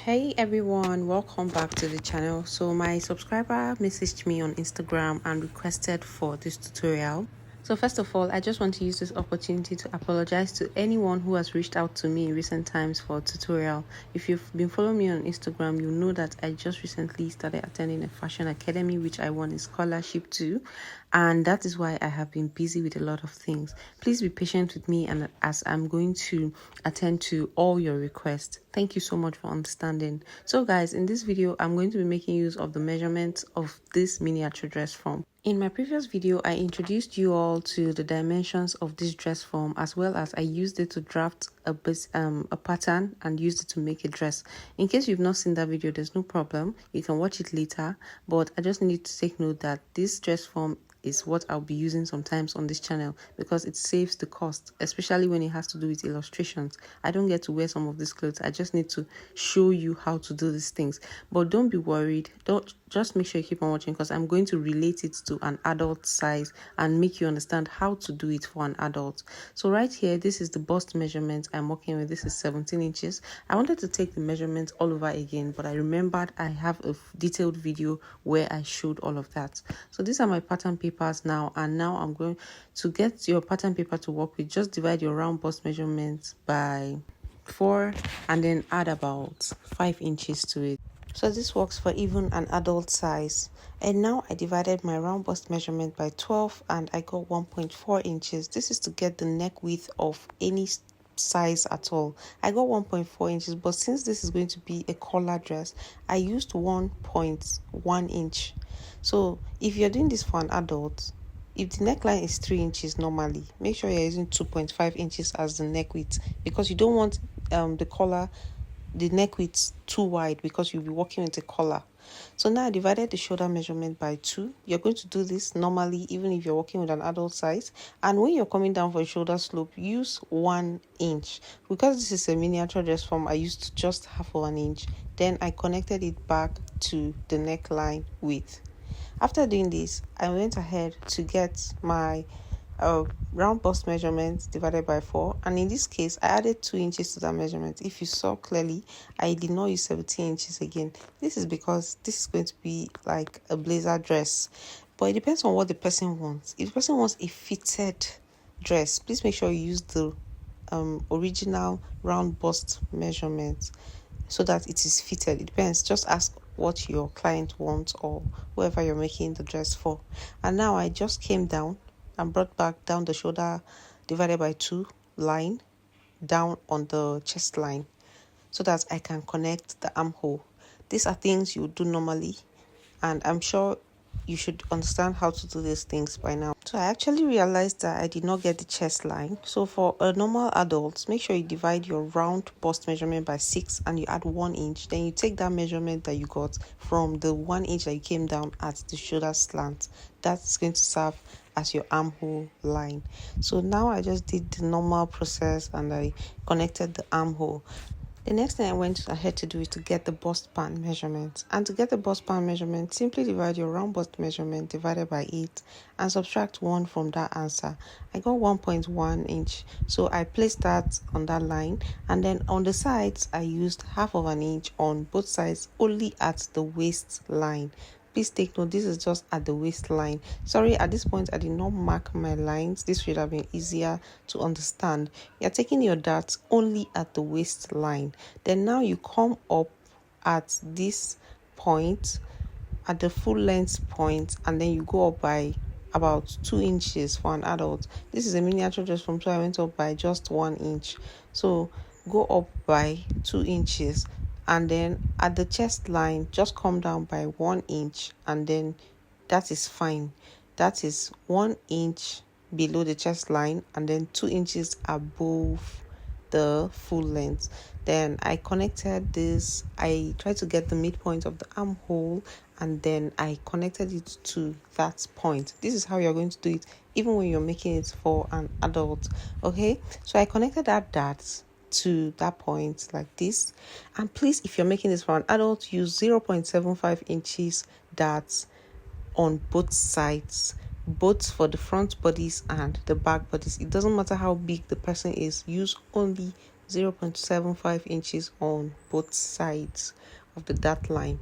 Hey everyone, welcome back to the channel. So my subscriber messaged me on Instagram and requested for this tutorial. So first of all, I just want to use this opportunity to apologize to anyone who has reached out to me in recent times for a tutorial. If you've been following me on Instagram, you know that I just recently started attending a fashion academy which I won a scholarship to, and that is why I have been busy with a lot of things. Please be patient with me, and as I'm going to attend to all your requests. Thank you so much for understanding. So guys, in this video I'm going to be making use of the measurements of this miniature dress form. In my previous video, I introduced you all to the dimensions of this dress form, as well as I used it to draft a pattern and used it to make a dress. In case you've not seen that video, there's no problem. You can watch it later, but I just need to take note that this dress form is what I'll be using sometimes on this channel because it saves the cost, especially when it has to do with illustrations. I don't get to wear some of these clothes. I just need to show you how to do these things. But don't be worried. Just make sure you keep on watching because I'm going to relate it to an adult size and make you understand how to do it for an adult. So right here, this is the bust measurement I'm working with. This is 17 inches. I wanted to take the measurement all over again, but I remembered I have a detailed video where I showed all of that. So these are my pattern papers now, and now I'm going to get your pattern paper to work with. Just divide your round bust measurements by 4 and then add about 5 inches to it. So this works for even an adult size. And now I divided my round bust measurement by 12 and I got 1.4 inches. This is to get the neck width of any size at all. I got 1.4 inches, but since this is going to be a collar dress, I used 1.1 inch. So if you're doing this for an adult, if the neckline is 3 inches normally, make sure you're using 2.5 inches as the neck width, because you don't want the neck width too wide because you'll be working with a collar. So now I divided the shoulder measurement by 2. You're going to do this normally even if you're working with an adult size. And when you're coming down for a shoulder slope, use 1 inch. Because this is a miniature dress form, I used just half of an inch. Then I connected it back to the neckline width. After doing this, I went ahead to get my round bust measurement divided by 4, and in this case I added 2 inches to that measurement. If you saw clearly, I did not use 17 inches again. This is because this is going to be like a blazer dress, but it depends on what the person wants. If the person wants a fitted dress, please make sure you use the original round bust measurement so that it is fitted. It depends. Just ask what your client wants or whoever you're making the dress for. And now I just came down and brought back down the shoulder divided by 2 line down on the chest line so that I can connect the armhole. These are things you do normally, and I'm sure you should understand how to do these things by now. So I actually realized that I did not get the chest line. So for a normal adult, make sure you divide your round bust measurement by 6 and you add 1 inch. Then you take that measurement that you got from the 1 inch that you came down at the shoulder slant. That's going to serve as your armhole line. So now I just did the normal process and I connected the armhole. The next thing I went ahead to do is to get the bust band measurement. And to get the bust band measurement, simply divide your round bust measurement divided by 8 and subtract 1 from that answer. I got 1.1 inch. So I placed that on that line, and then on the sides I used half of an inch on both sides, only at the waistline. Please take note, this is just at the waistline. Sorry, at this point I did not mark my lines. This would have been easier to understand. You're taking your darts only at the waistline. Then now you come up at this point, at the full length point, and then you go up by about 2 inches for an adult. This is a miniature dress form, so I went up by just 1 inch. So go up by 2 inches. And then at the chest line, just come down by 1 inch, and then that is fine. That is 1 inch below the chest line and then 2 inches above the full length. Then I connected this. I tried to get the midpoint of the armhole, and then I connected it to that point. This is how you're going to do it even when you're making it for an adult. Okay, so I connected that dart to that point like this. And please, if you're making this for an adult, use 0.75 inches darts on both sides, both for the front bodice and the back bodice. It doesn't matter how big the person is, use only 0.75 inches on both sides of the dart line.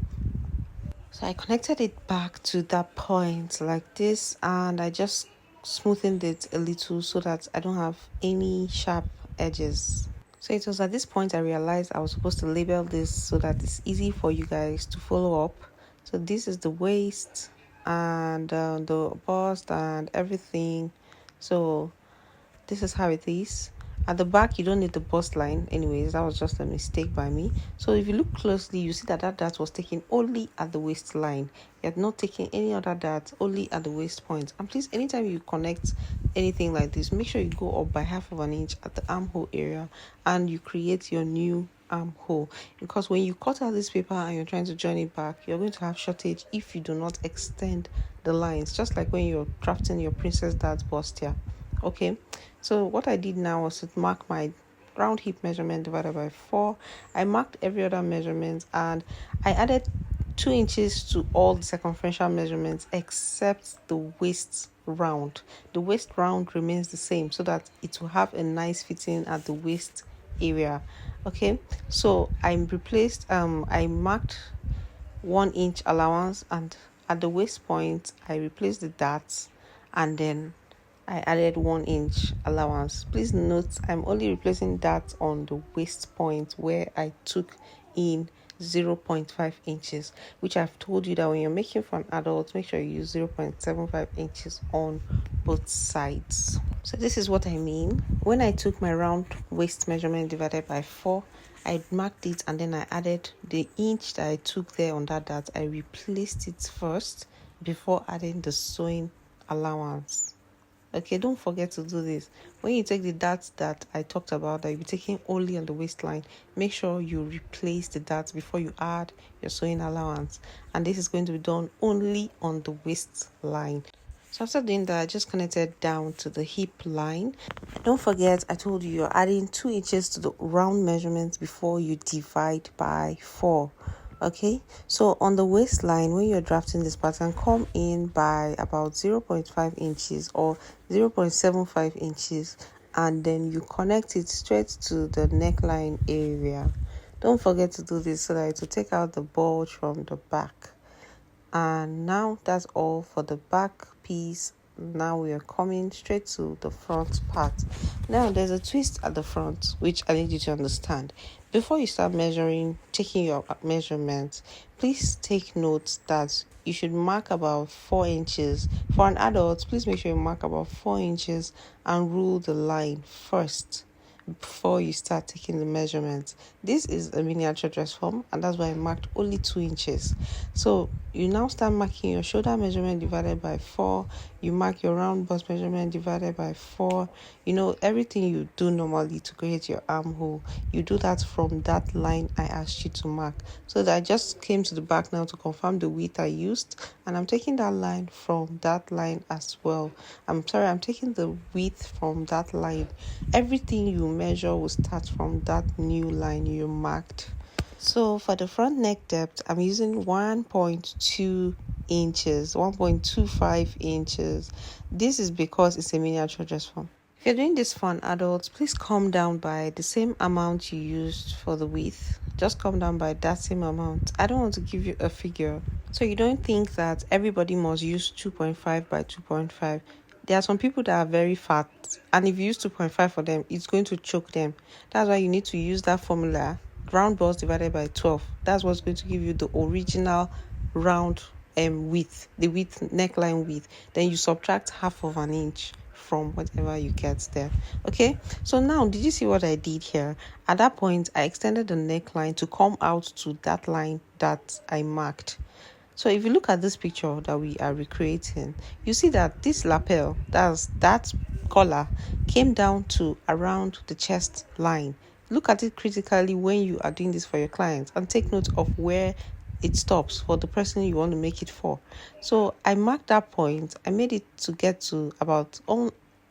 So I connected it back to that point like this, and I just smoothened it a little so that I don't have any sharp edges. So it was at this point I realized I was supposed to label this so that it's easy for you guys to follow up. So this is the waist and the bust and everything. So this is how it is. At the back, you don't need the bust line. Anyways, that was just a mistake by me. So if you look closely, you see that dart was taken only at the waistline. You had not taken any other dart, only at the waist point. And please, anytime you connect anything like this, make sure you go up by half of an inch at the armhole area and you create your new armhole. Because when you cut out this paper and you're trying to join it back, you're going to have shortage if you do not extend the lines, just like when you're crafting your princess dart bust here. Okay, so what I did now was to mark my round hip measurement divided by 4. I marked every other measurement and I added 2 inches to all the circumferential measurements except the waist round. The waist round remains the same so that it will have a nice fitting at the waist area. Okay, so I marked 1 inch allowance, and at the waist point I replaced the darts and then I added 1 inch allowance. Please note I'm only replacing that on the waist point where I took in 0.5 inches, which I've told you that when you're making for an adult, make sure you use 0.75 inches on both sides. So this is what I mean. When I took my round waist measurement divided by 4, I marked it and then I added the inch that I took there on that dart. I replaced it first before adding the sewing allowance. Okay, don't forget to do this. When you take the darts that I talked about that you'll be taking only on the waistline, make sure you replace the darts before you add your sewing allowance. And this is going to be done only on the waistline. So after doing that, I just connected down to the hip line. Don't forget, I told you you're adding 2 inches to the round measurement before you divide by 4. Okay, so on the waistline, when you're drafting this pattern, come in by about 0.5 inches or 0.75 inches and then you connect it straight to the neckline area. Don't forget to do this so that it will take out the bulge from the back. And now that's all for the back piece. Now we are coming straight to the front part. Now there's a twist at the front which I need you to understand. Before you start taking your measurements, please take note that you should mark about 4 inches. For an adult, please make sure you mark about 4 inches and rule the line first before you start taking the measurements. This is a miniature dress form and that's why I marked only 2 inches. So you now start marking your shoulder measurement divided by 4. You mark your round bust measurement divided by 4. You know, everything you do normally to create your armhole, you do that from that line I asked you to mark. So that I just came to the back now to confirm the width I used, and I'm taking that line from that line as well. I'm taking the width from that line. Everything you measure will start from that new line you marked. So for the front neck depth, I'm using 1.2 inches, 1.25 inches. This is because it's a miniature dress form. If you're doing this for an adult, please come down by the same amount you used for the width. Just come down by that same amount. I don't want to give you a figure, so you don't think that everybody must use 2.5 by 2.5. There are some people that are very fat, and if you use 2.5 for them, it's going to choke them. That's why you need to use that formula, round bust divided by 12. That's what's going to give you the original round width, the neckline width. Then you subtract half of an inch from whatever you get there. Okay, so now did you see what I did here? At that point, I extended the neckline to come out to that line that I marked. So if you look at this picture that we are recreating, you see that this lapel, that collar, came down to around the chest line. Look at it critically when you are doing this for your clients and take note of where it stops for the person you want to make it for. So I marked that point. I made it to get to about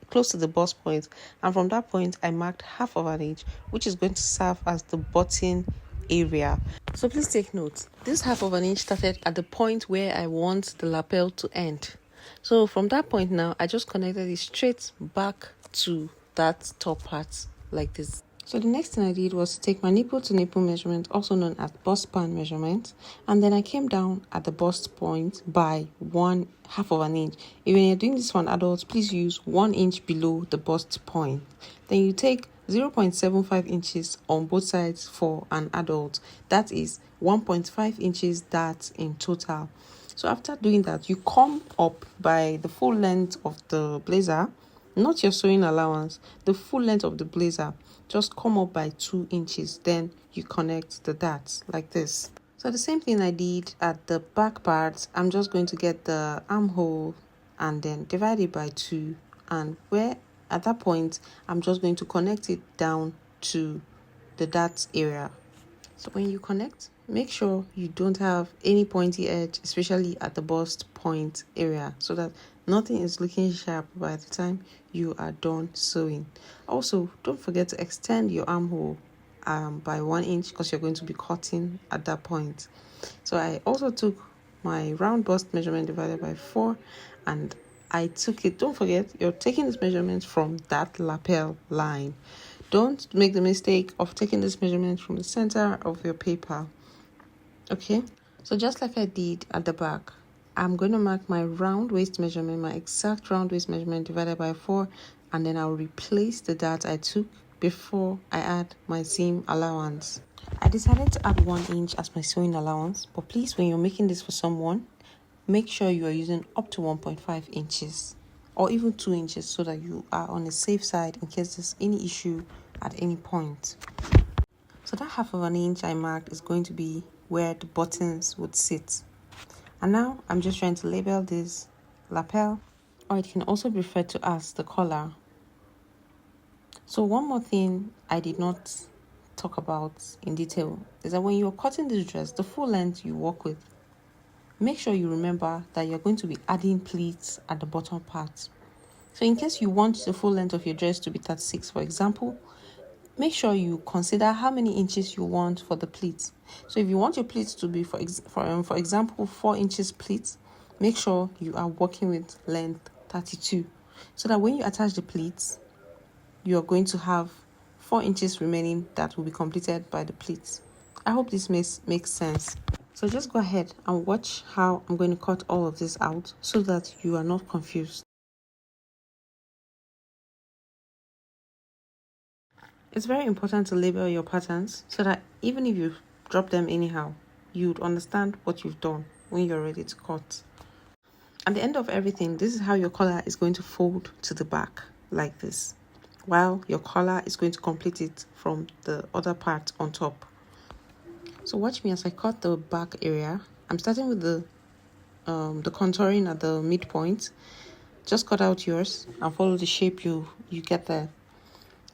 close to the bust point, and from that point I marked half of an inch, which is going to serve as the button area. So please take note, this half of an inch started at the point where I want the lapel to end. So from that point now, I just connected it straight back to that top part like this. So the next thing I did was to take my nipple to nipple measurement, also known as bust span measurement, and then I came down at the bust point by 1/2 of an inch. If you're doing this for an adult, please use 1 inch below the bust point. Then you take 0.75 inches on both sides for an adult. That is 1.5 inches that in total. So after doing that, you come up by the full length of the blazer, not your sewing allowance, the full length of the blazer. Just come up by 2 inches. Then you connect the darts like this. So the same thing I did at the back part. I'm just going to get the armhole and then divide it by 2. And where at that point, I'm just going to connect it down to the darts area. So when you connect, make sure you don't have any pointy edge, especially at the bust point area, so that nothing is looking sharp by the time you are done sewing. Also, don't forget to extend your armhole by 1 inch because you're going to be cutting at that point. So I also took my round bust measurement divided by 4, and I took it. Don't forget, you're taking this measurement from that lapel line. Don't make the mistake of taking this measurement from the center of your paper. Okay, so just like I did at the back, I'm going to mark my round waist measurement, my exact round waist measurement divided by 4, and then I'll replace the dart I took before I add my seam allowance. I decided to add 1 inch as my sewing allowance, but please, when you're making this for someone, make sure you are using up to 1.5 inches or even 2 inches so that you are on the safe side in case there's any issue at any point. So that 1/2 of an inch I marked is going to be where the buttons would sit. And now I'm just trying to label this lapel, or it can also be referred to as the collar. So one more thing I did not talk about in detail is that when you're cutting this dress, the full length you work with, make sure you remember that you're going to be adding pleats at the bottom part. So in case you want the full length of your dress to be 36, for example, make sure you consider how many inches you want for the pleats. So if you want your pleats to be, for example, 4 inches pleats, make sure you are working with length 32. So that when you attach the pleats, you're going to have 4 inches remaining that will be completed by the pleats. I hope this makes sense. So just go ahead and watch how I'm going to cut all of this out so that you are not confused. It's very important to label your patterns so that even if you drop them anyhow, you'd understand what you've done when you're ready to cut. At the end of everything, this is how your collar is going to fold to the back, like this, while your collar is going to complete it from the other part on top. So watch me as I cut the back area. I'm starting with the contouring at the midpoint. Just cut out yours and follow the shape you get there.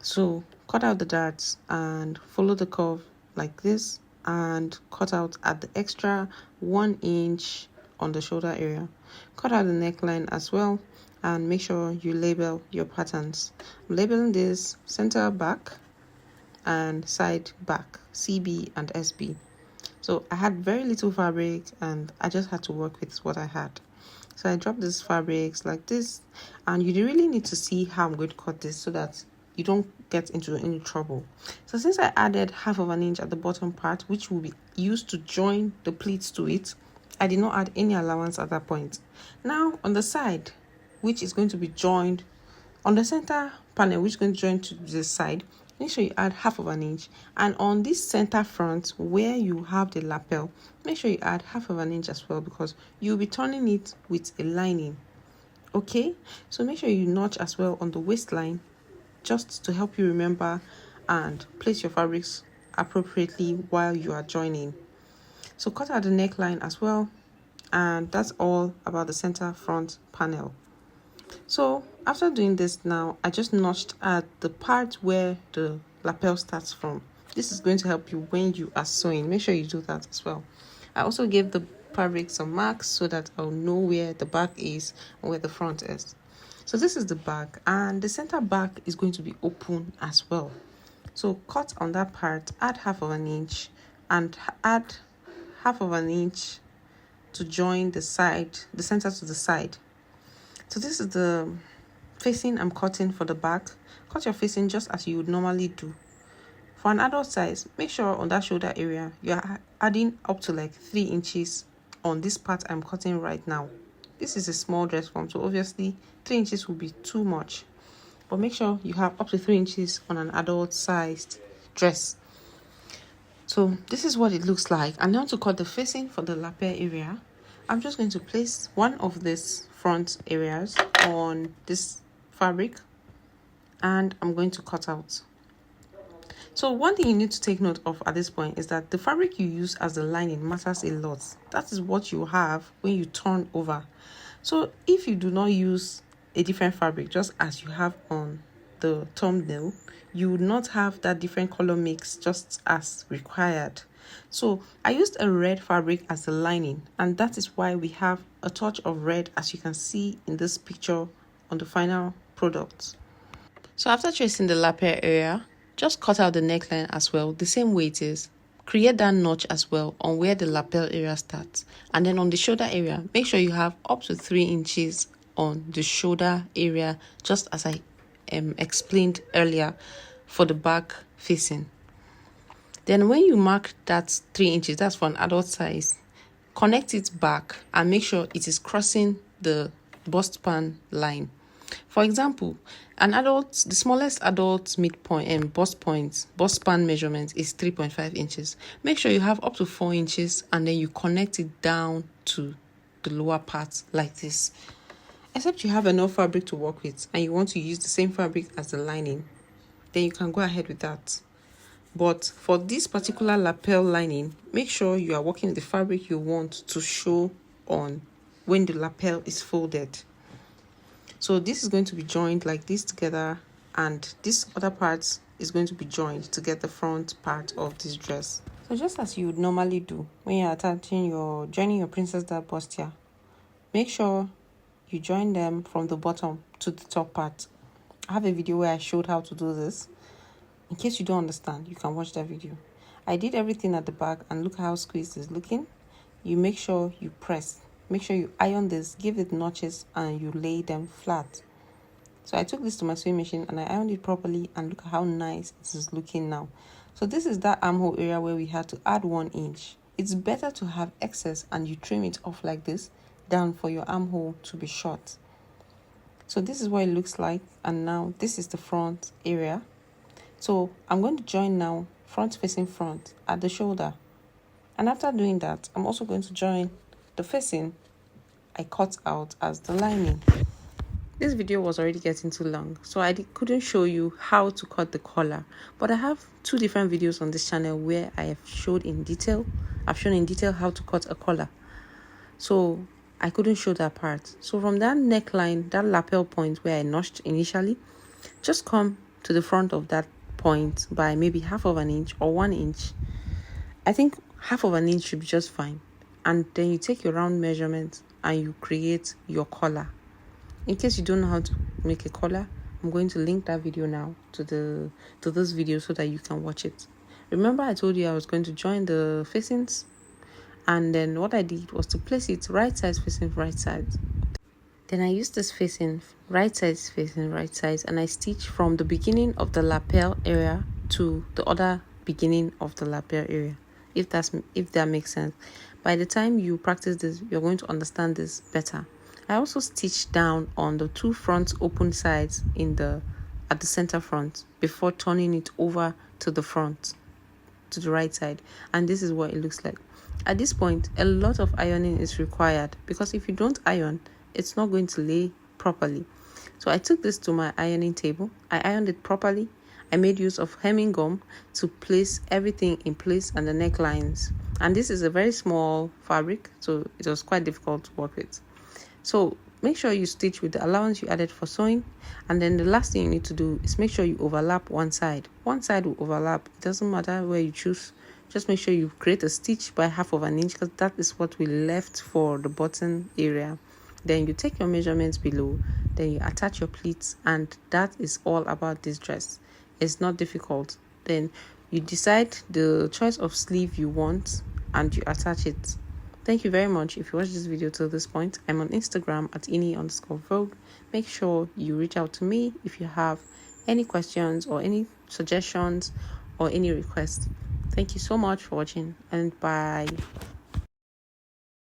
So cut out the darts and follow the curve like this, and cut out at the extra 1 inch on the shoulder area. Cut out the neckline as well, and make sure you label your patterns. I'm labeling this center back and side back, CB and SB. So I had very little fabric and I just had to work with what I had. So I dropped these fabrics like this, and you really need to see how I'm going to cut this so that you don't get into any trouble. So since I added 1/2 of an inch at the bottom part, which will be used to join the pleats to it, I did not add any allowance at that point. Now on the side, which is going to be joined on the center panel, which is going to join to the side, make sure you add 1/2 of an inch. And on this center front where you have the lapel, make sure you add 1/2 of an inch as well, because you'll be turning it with a lining. Okay, so make sure you notch as well on the waistline, just to help you remember and place your fabrics appropriately while you are joining. So cut out the neckline as well, and that's all about the center front panel. So after doing this, now I just notched at the part where the lapel starts from. This is going to help you when you are sewing. Make sure you do that as well. I also gave the fabric some marks so that I'll know where the back is and where the front is. So this is the back, and the center back is going to be open as well. So cut on that part, add 1/2 of an inch, and add 1/2 of an inch to join the side, the center to the side. So this is the facing I'm cutting for the back. Cut your facing just as you would normally do. For an adult size, make sure on that shoulder area you are adding up to like 3 inches on this part I'm cutting right now. This is a small dress form, so obviously 3 inches will be too much, but make sure you have up to 3 inches on an adult sized dress. So this is what it looks like. And now to cut the facing for the lapel area, I'm just going to place one of these front areas on this fabric and I'm going to cut out. So one thing you need to take note of at this point is that the fabric you use as the lining matters a lot. That is what you have when you turn over. So if you do not use a different fabric, just as you have on the thumbnail, you would not have that different color mix just as required. So I used a red fabric as the lining, and that is why we have a touch of red, as you can see in this picture on the final product. So after tracing the lapel area, just cut out the neckline as well, the same way it is. Create that notch as well on where the lapel area starts. And then on the shoulder area, make sure you have up to 3 inches on the shoulder area, just as I explained earlier for the back facing. Then when you mark that 3 inches, that's for an adult size, connect it back and make sure it is crossing the bust span line. For example, the smallest adult midpoint bust span measurement is 3.5 inches. Make sure you have up to 4 inches and then you connect it down to the lower part like this. Except you have enough fabric to work with and you want to use the same fabric as the lining, then you can go ahead with that. But for this particular lapel lining, make sure you are working with the fabric you want to show on when the lapel is folded. So this is going to be joined like this together, and this other part is going to be joined to get the front part of this dress. So just as you would normally do when you're joining your princess dart bustier, make sure you join them from the bottom to the top part. I have a video where I showed how to do this. In case you don't understand, you can watch that video. I did everything at the back and look how squeezed is looking. You make sure you press. Make sure you iron this, give it notches, and you lay them flat. So I took this to my sewing machine and I ironed it properly, and look how nice it is looking now. So this is that armhole area where we had to add 1 inch. It's better to have excess and you trim it off like this than for your armhole to be short. So this is what it looks like, and now this is the front area. So I'm going to join now front facing front at the shoulder, and after doing that, I'm also going to join the facing I cut out as the lining. This video was already getting too long, so I couldn't show you how to cut the collar, but I have 2 different videos on this channel where I have shown in detail how to cut a collar, so I couldn't show that part. So from that neckline, that lapel point where I notched initially, just come to the front of that point by maybe half of an inch or 1 inch. I think half of an inch should be just fine. And then you take your round measurement and you create your collar. In case you don't know how to make a collar, I'm going to link that video now to this video so that you can watch it. Remember I told you I was going to join the facings, and then what I did was to place it right side facing right side. Then I used this facing right side facing right side, and I stitch from the beginning of the lapel area to the other beginning of the lapel area, if that makes sense. By the time you practice this, you're going to understand this better. I also stitched down on the 2 front open sides at the center front before turning it over to the front, to the right side, and this is what it looks like. At this point, a lot of ironing is required, because if you don't iron, it's not going to lay properly. So I took this to my ironing table. I ironed it properly. I made use of hemming gum to place everything in place and the necklines. And this is a very small fabric, so it was quite difficult to work with. So make sure you stitch with the allowance you added for sewing. And then the last thing you need to do is make sure you overlap one side. One side will overlap. It doesn't matter where you choose. Just make sure you create a stitch by half of an inch, because that is what we left for the button area. Then you take your measurements below, then you attach your pleats, and that is all about this dress. It's not difficult. Then you decide the choice of sleeve you want and you attach it. Thank you very much if you watched this video till this point. I'm on Instagram at ini_vogue. Make sure you reach out to me if you have any questions or any suggestions or any request. Thank you so much for watching, and bye.